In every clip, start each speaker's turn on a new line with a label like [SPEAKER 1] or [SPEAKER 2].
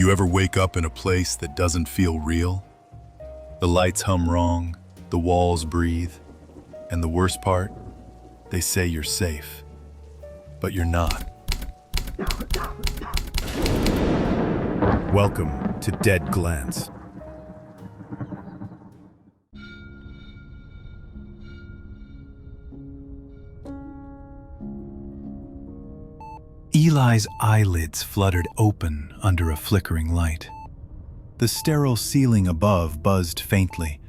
[SPEAKER 1] You ever wake up in a place that doesn't feel real? The lights hum wrong, the walls breathe, and the worst part, they say you're safe, but you're not. Welcome to Dead Glance. Eli's eyelids fluttered open under a flickering light. The sterile ceiling above buzzed faintly,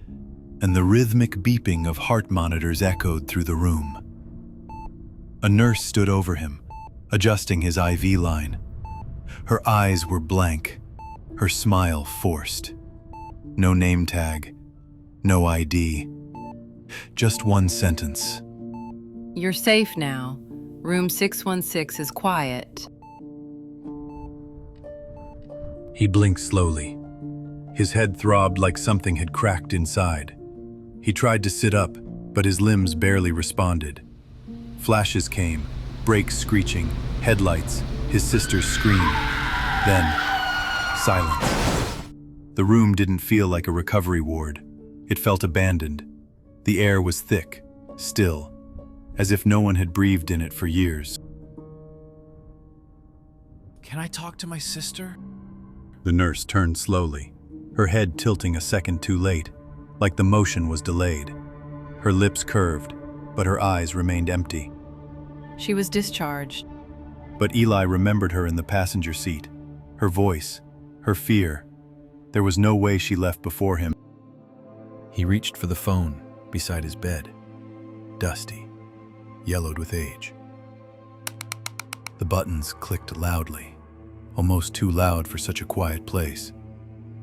[SPEAKER 1] and the rhythmic beeping of heart monitors echoed through the room. A nurse stood over him, adjusting his IV line. Her eyes were blank, her smile forced. No name tag, no ID. Just one sentence.
[SPEAKER 2] You're safe now. Room 616 is quiet.
[SPEAKER 1] He blinked slowly. His head throbbed like something had cracked inside. He tried to sit up, but his limbs barely responded. Flashes came, brakes screeching, headlights, his sister's scream. Then, silence. The room didn't feel like a recovery ward. It felt abandoned. The air was thick, still, as if no one had breathed in it for years.
[SPEAKER 3] Can I talk to my sister?
[SPEAKER 1] The nurse turned slowly, her head tilting a second too late, like the motion was delayed. Her lips curved, but her eyes remained empty.
[SPEAKER 2] She was discharged.
[SPEAKER 1] But Eli remembered her in the passenger seat, her voice, her fear. There was no way she left before him. He reached for the phone beside his bed, dusty, yellowed with age. The buttons clicked loudly, almost too loud for such a quiet place.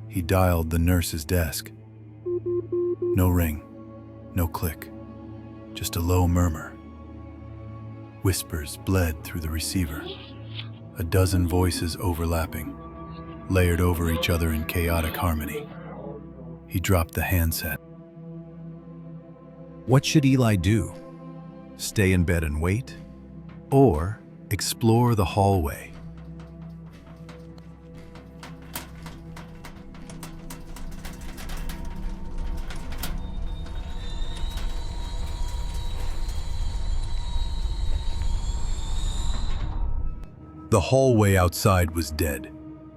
[SPEAKER 1] He dialed the nurse's desk. No ring, no click, just a low murmur. Whispers bled through the receiver, a dozen voices overlapping, layered over each other in chaotic harmony. He dropped the handset. What should Eli do? Stay in bed and wait, or explore the hallway? The hallway outside was dead.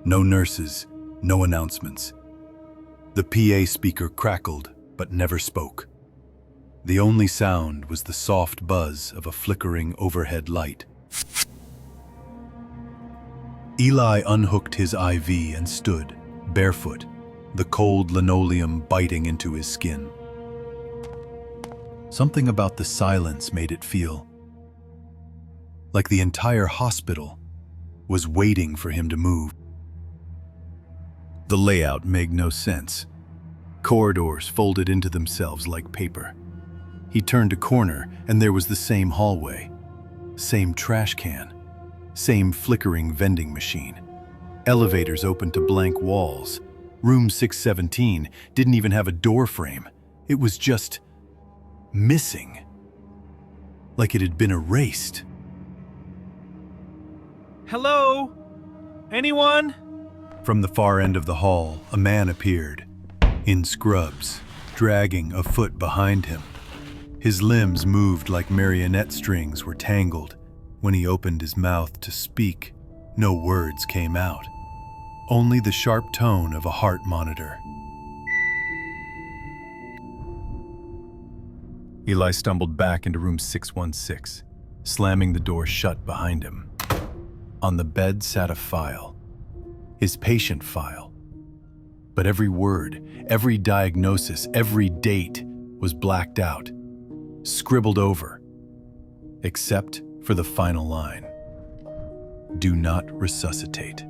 [SPEAKER 1] No nurses, no announcements. The PA speaker crackled, but never spoke. The only sound was the soft buzz of a flickering overhead light. Eli unhooked his IV and stood, barefoot, the cold linoleum biting into his skin. Something about the silence made it feel like the entire hospital was waiting for him to move. The layout made no sense. Corridors folded into themselves like paper. He turned a corner, and there was the same hallway, same trash can, same flickering vending machine. Elevators opened to blank walls. Room 617 didn't even have a door frame. It was just missing, like it had been erased.
[SPEAKER 3] Hello? Anyone?
[SPEAKER 1] From the far end of the hall, a man appeared, in scrubs, dragging a foot behind him. His limbs moved like marionette strings were tangled. When he opened his mouth to speak, no words came out, only the sharp tone of a heart monitor. Eli stumbled back into room 616, slamming the door shut behind him. On the bed sat a file, his patient file. But every word, every diagnosis, every date was blacked out, scribbled over, except for the final line. Do not resuscitate.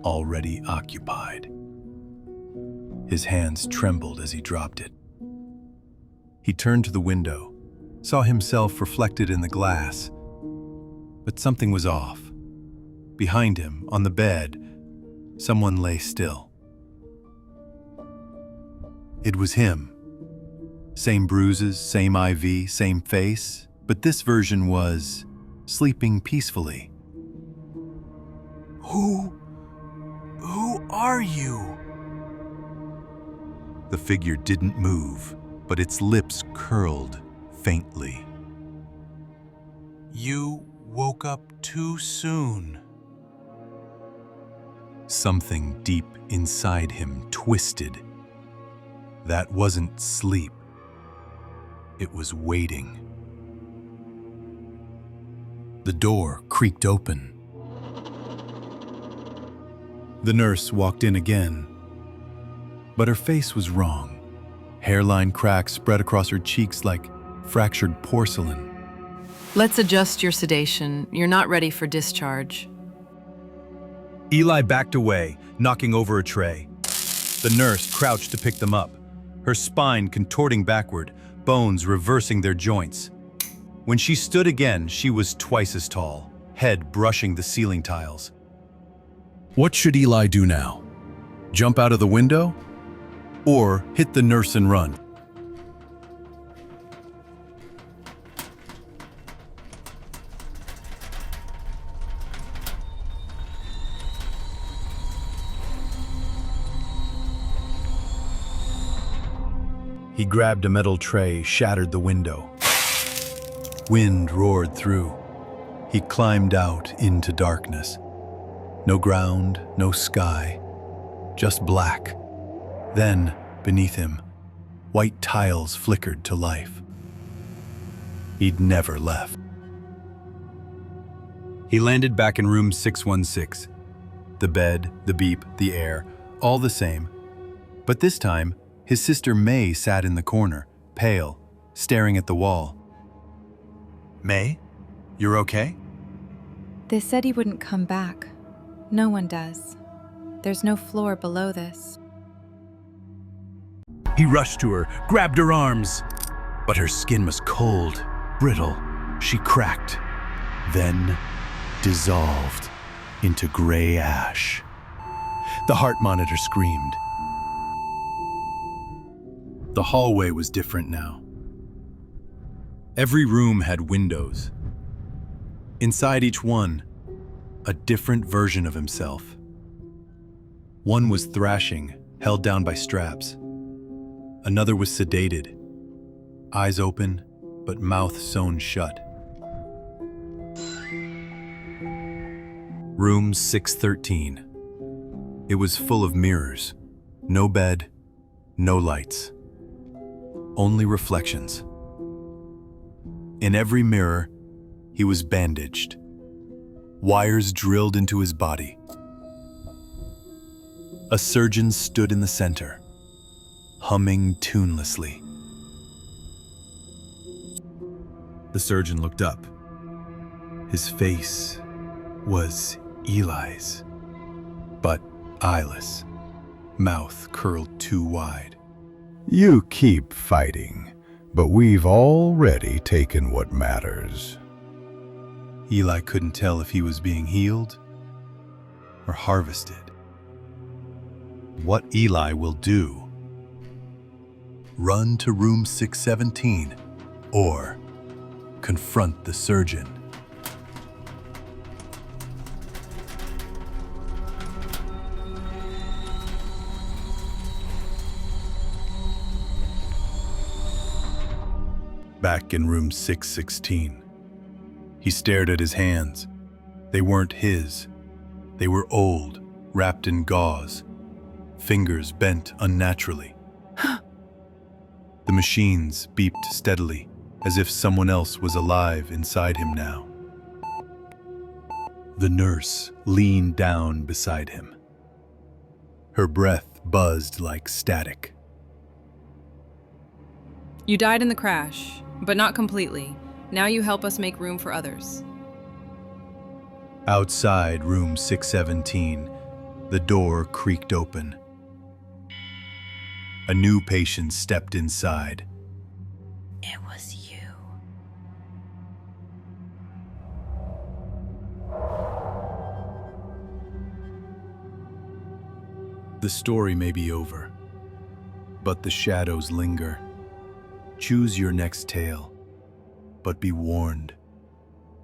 [SPEAKER 1] Already occupied. His hands trembled as he dropped it. He turned to the window, saw himself reflected in the glass, but something was off. Behind him, on the bed, someone lay still. It was him. Same bruises, same IV, same face, but this version sleeping peacefully.
[SPEAKER 3] Who are you?
[SPEAKER 1] The figure didn't move, but its lips curled faintly.
[SPEAKER 3] You woke up too soon.
[SPEAKER 1] Something deep inside him twisted. That wasn't sleep. It was waiting. The door creaked open. The nurse walked in again, but her face was wrong. Hairline cracks spread across her cheeks like fractured porcelain.
[SPEAKER 2] Let's adjust your sedation. You're not ready for discharge.
[SPEAKER 1] Eli backed away, knocking over a tray. The nurse crouched to pick them up, her spine contorting backward, bones reversing their joints. When she stood again, she was twice as tall, head brushing the ceiling tiles. What should Eli do now? Jump out of the window? Or hit the nurse and run? He grabbed a metal tray, shattered the window. Wind roared through. He climbed out into darkness. No ground, no sky, just black. Then, beneath him, white tiles flickered to life. He'd never left. He landed back in room 616. The bed, the beep, the air, all the same. But this time, his sister May sat in the corner, pale, staring at the wall. May, you're okay?
[SPEAKER 4] They said he wouldn't come back. No one does. There's no floor below this.
[SPEAKER 1] He rushed to her, grabbed her arms. But her skin was cold, brittle. She cracked, then dissolved into gray ash. The heart monitor screamed. The hallway was different now. Every room had windows. Inside each one, a different version of himself. One was thrashing, held down by straps. Another was sedated, eyes open, but mouth sewn shut. Room 613. It was full of mirrors. No bed, no lights. Only reflections. In every mirror, he was bandaged. Wires drilled into his body. A surgeon stood in the center, humming tunelessly. The surgeon looked up. His face was Eli's, but eyeless, mouth curled too wide.
[SPEAKER 5] You keep fighting, but we've already taken what matters.
[SPEAKER 1] Eli couldn't tell if he was being healed or harvested. What Eli will do: run to room 617 or confront the surgeon. Back in room 616, he stared at his hands. They weren't his. They were old, wrapped in gauze, fingers bent unnaturally. The machines beeped steadily, as if someone else was alive inside him now. The nurse leaned down beside him. Her breath buzzed like static.
[SPEAKER 2] You died in the crash, but not completely. Now you help us make room for others.
[SPEAKER 1] Outside room 617, the door creaked open. A new patient stepped inside.
[SPEAKER 4] It was you.
[SPEAKER 1] The story may be over, but the shadows linger. Choose your next tale, but be warned.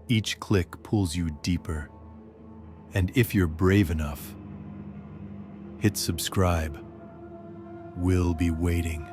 [SPEAKER 1] Each click pulls you deeper, and if you're brave enough, hit subscribe. We'll be waiting.